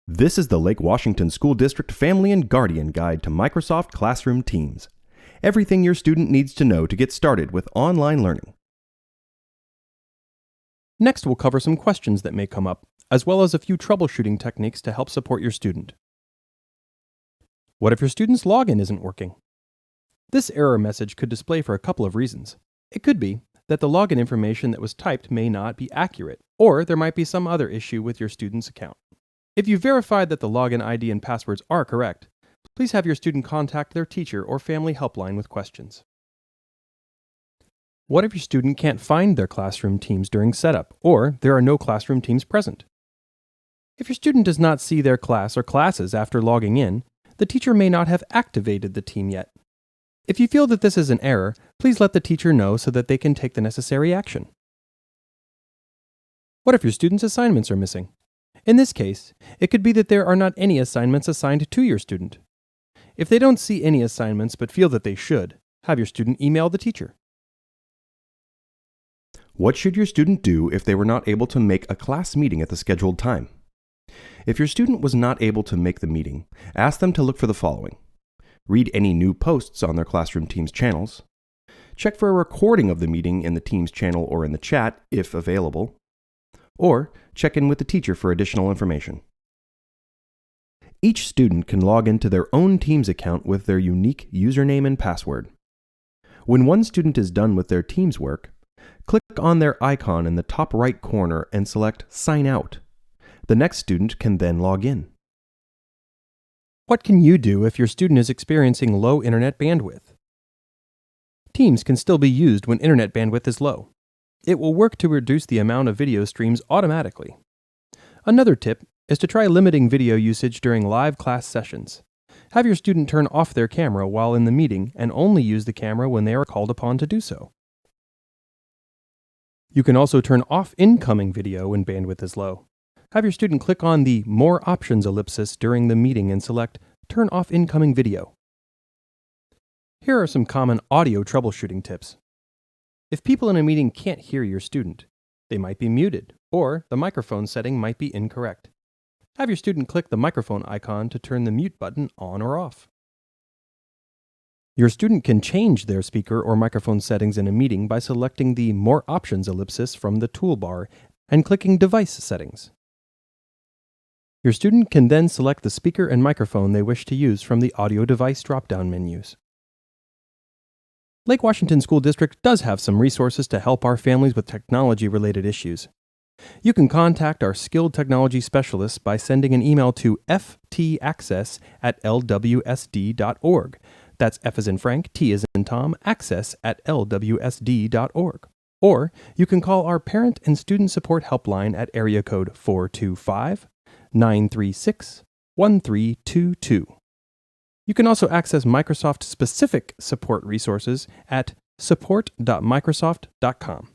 This is the Lake Washington School District Family and Guardian Guide to Microsoft Classroom Teams. Everything your student needs to know to get started with online learning. Next, we'll cover some questions that may come up, as well as a few troubleshooting techniques to help support your student. What if your student's login isn't working? This error message could display for a couple of reasons. It could be that the login information that was typed may not be accurate, or there might be some other issue with your student's account. If you verified that the login ID and passwords are correct, please have your student contact their teacher or family helpline with questions. What if your student can't find their classroom teams during setup, or there are no classroom teams present? If your student does not see their class or classes after logging in, the teacher may not have activated the team yet. If you feel that this is an error, please let the teacher know so that they can take the necessary action. What if your student's assignments are missing? In this case, it could be that there are not any assignments assigned to your student. If they don't see any assignments but feel that they should, have your student email the teacher. What should your student do if they were not able to make a class meeting at the scheduled time? If your student was not able to make the meeting, ask them to look for the following. Read any new posts on their Classroom Teams channels. Check for a recording of the meeting in the Teams channel or in the chat, if available. Or check in with the teacher for additional information. Each student can log into their own Teams account with their unique username and password. When one student is done with their Teams work, click on their icon in the top right corner and select Sign Out. The next student can then log in. What can you do if your student is experiencing low internet bandwidth? Teams can still be used when internet bandwidth is low. It will work to reduce the amount of video streams automatically. Another tip is to try limiting video usage during live class sessions. Have your student turn off their camera while in the meeting and only use the camera when they are called upon to do so. You can also turn off incoming video when bandwidth is low. Have your student click on the More Options ellipsis during the meeting and select Turn Off Incoming Video. Here are some common audio troubleshooting tips. If people in a meeting can't hear your student, they might be muted, or the microphone setting might be incorrect. Have your student click the microphone icon to turn the mute button on or off. Your student can change their speaker or microphone settings in a meeting by selecting the More Options ellipsis from the toolbar and clicking Device Settings. Your student can then select the speaker and microphone they wish to use from the Audio Device drop-down menus. Lake Washington School District does have some resources to help our families with technology-related issues. You can contact our skilled technology specialists by sending an email to ftaccess@lwsd.org. That's F as in Frank, T as in Tom, access@lwsd.org. Or you can call our Parent and Student Support Helpline at area code 425-936-1322. You can also access Microsoft-specific support resources at support.microsoft.com.